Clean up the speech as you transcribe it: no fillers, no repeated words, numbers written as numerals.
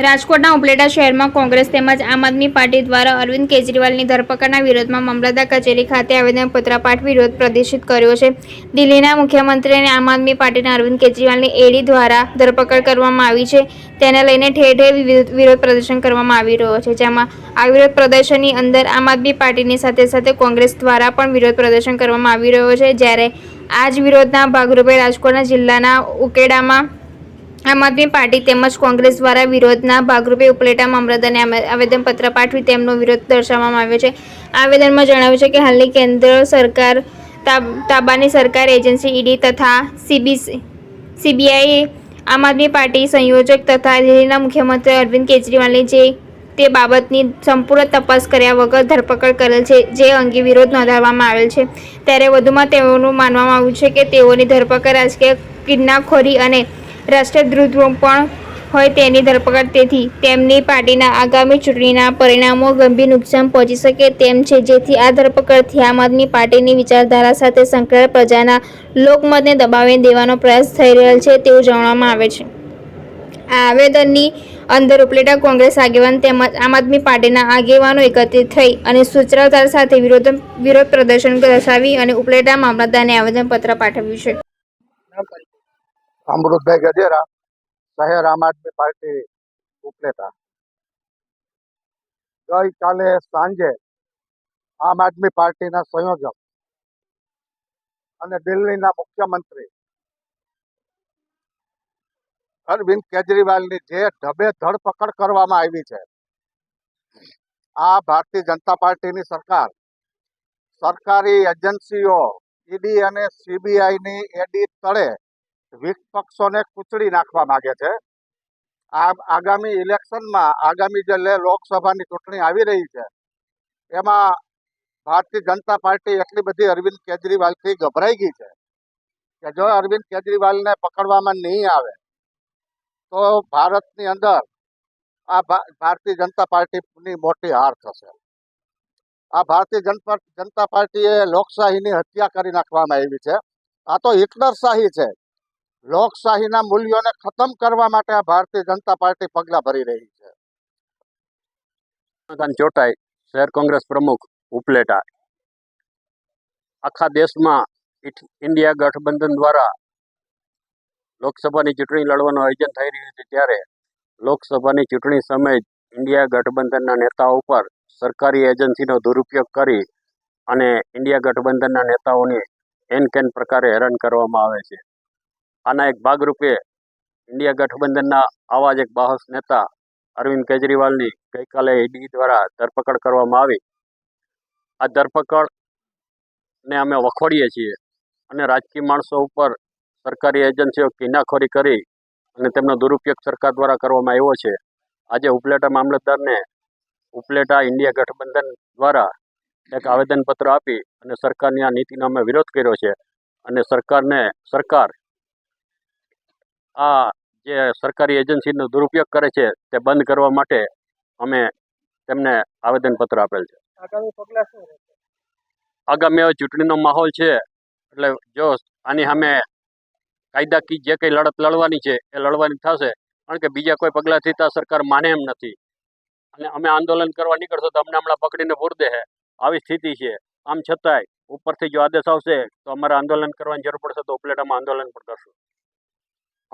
રાજકોટના ઉપલેટા શહેરમાં કોંગ્રેસ તેમજ આમ આદમી પાર્ટી દ્વારા અરવિંદ કેજરીવાલની ધરપકડના વિરોધમાં મામલતદાર કચેરી ખાતે આવેદનપત્ર પાઠવી વિરોધ પ્રદર્શિત કર્યો છે. દિલ્હીના મુખ્યમંત્રી અને આમ આદમી પાર્ટીના અરવિંદ કેજરીવાલની એડી દ્વારા ધરપકડ કરવામાં આવી છે. તેને લઈને ઠેર ઠેર વિરોધ પ્રદર્શન કરવામાં આવી રહ્યો છે. જેમાં આ વિરોધ પ્રદર્શનની અંદર આમ આદમી પાર્ટીની સાથે સાથે કોંગ્રેસ દ્વારા પણ વિરોધ પ્રદર્શન કરવામાં આવી રહ્યો છે. જ્યારે આ જ વિરોધના ભાગરૂપે રાજકોટ જિલ્લાના ઉકેડામાં આમ આદમી પાર્ટી તેમજ કોંગ્રેસ દ્વારા વિરોધના ભાગરૂપે ઉપલેટા મામલતદારને આવેદનપત્ર પાઠવી તેમનો વિરોધ દર્શાવવામાં આવ્યો છે. આવેદનમાં જણાવ્યું છે કે હાલની કેન્દ્ર સરકાર તાબાની સરકારી એજન્સી ઈડી તથા સીબીઆઈ આમ આદમી પાર્ટી સંયોજક તથા દિલ્હીના મુખ્યમંત્રી અરવિંદ કેજરીવાલની તે બાબતની સંપૂર્ણ તપાસ કર્યા વગર ધરપકડ કરેલ છે, જે અંગે વિરોધ નોંધાવવામાં આવેલ છે. ત્યારે વધુમાં તેઓનું માનવામાં આવ્યું છે કે તેઓની ધરપકડ રાજકીય કિન્નાખોરી અને રાષ્ટ્રદ્રોહ પણ હોય તેની ધરપકડ તેથી તેમની પાર્ટીના આગામી ચૂંટણીના પરિણામો ગંભીર નુકસાન પહોંચી શકે તેમ છે. જેથી આ ધરપકડથી આમ આદમી પાર્ટીની વિચારધારા સાથે સંકળાયેલ પ્રજાના લોકમતને દબાવી દેવાનો પ્રયાસ થઈ રહેલ છે તેવું જણાવવામાં આવે છે. આ આવેદનની અંદર ઉપલેટા કોંગ્રેસ આગેવાન તેમજ આમ આદમી પાર્ટીના આગેવાનો એકત્રિત થઈ અને સૂત્રધાર સાથે વિરોધ પ્રદર્શન દર્શાવી અને ઉપલેટા મામલતદારને આવેદનપત્ર પાઠવ્યું છે. અમૃતભાઈ ગજેરા, શહેર આમ આદમી પાર્ટી ઉપલેટા. ગઈકાલે સાંજે આમ આદમી પાર્ટીના સંયોજક અને દિલ્હીના મુખ્યમંત્રી અરવિંદ કેજરીવાલની જે ઢબે ધરપકડ કરવામાં આવી છે, આ ભારતીય જનતા પાર્ટીની સરકાર સરકારી એજન્સીઓ ઈડી અને સીબીઆઈની એડી તળે વિપક્ષોને કૂચડી નાખવા માંગે છે. આગામી ઇલેક્શનમાં આગામી જે લોકસભાની ચૂંટણી આવી રહી છે, એમાં ભારતીય જનતા પાર્ટી એટલી બધી અરવિંદ કેજરીવાલથી ગભરાઈ ગઈ છે કે જો અરવિંદ કેજરીવાલને પકડવામાં નહીં આવે તો ભારતની અંદર આ ભારતીય જનતા પાર્ટીની મોટી હાર થશે. આ ભારતીય જનતા પાર્ટીએ લોકશાહીની હત્યા કરી નાખવામાં આવી છે. આ તો હિટલરશાહી છે. લોકશાહીના મૂલ્યોને ખતમ કરવા માટે આ ભારતીય જનતા પાર્ટી પગલાં ભરી રહી છે. ચોટાઈ, શહેર કોંગ્રેસ પ્રમુખ ઉપલેટા. આખા દેશમાં ઇન્ડિયા ગઠબંધન દ્વારા લોકસભાની ચૂંટણી લડવાનું આયોજન થઈ રહ્યું છે, ત્યારે લોકસભાની ચૂંટણી સમયે ઇન્ડિયા ગઠબંધનના નેતાઓ પર સરકારી એજન્સીનો દુરુપયોગ કરી અને ઇન્ડિયા ગઠબંધનના નેતાઓને એન પ્રકારે હેરાન કરવામાં આવે છે. આના એક ભાગરૂપે ઇન્ડિયા ગઠબંધનના આવા જ એક બાહસ નેતા અરવિંદ કેજરીવાલની ગઈકાલે ઈડી દ્વારા ધરપકડ કરવામાં આવી. આ ધરપકડને અમે વખોડીએ છીએ અને રાજકીય માણસો ઉપર સરકારી એજન્સીઓ કિનાખોરી કરી અને તેમનો દુરુપયોગ સરકાર દ્વારા કરવામાં આવ્યો છે. આજે ઉપલેટા મામલતદારને ઉપલેટા ઇન્ડિયા ગઠબંધન દ્વારા એક આવેદનપત્ર આપી અને સરકારની આ નીતિનો અમે વિરોધ કર્યો છે અને સરકાર આ જે સરકારી એજન્સીનો દુરુપયોગ કરે છે તે બંધ કરવા માટે અમે તેમને આવેદનપત્ર આપેલ છે. આગામી હવે ચૂંટણીનો માહોલ છે, એટલે જો આની સામે કાયદાકીય જે કંઈ લડત લડવાની છે એ લડવાની થશે, કારણ કે બીજા કોઈ પગલાંથી તો સરકાર માને એમ નથી અને અમે આંદોલન કરવા નીકળશો તો અમને હમણાં પકડીને પૂર દે. આવી સ્થિતિ છે. આમ છતાંય ઉપરથી જો આદેશ આવશે તો અમારે આંદોલન કરવાની જરૂર પડશે તો ઉપલેટામાં આંદોલન પણ કરશું.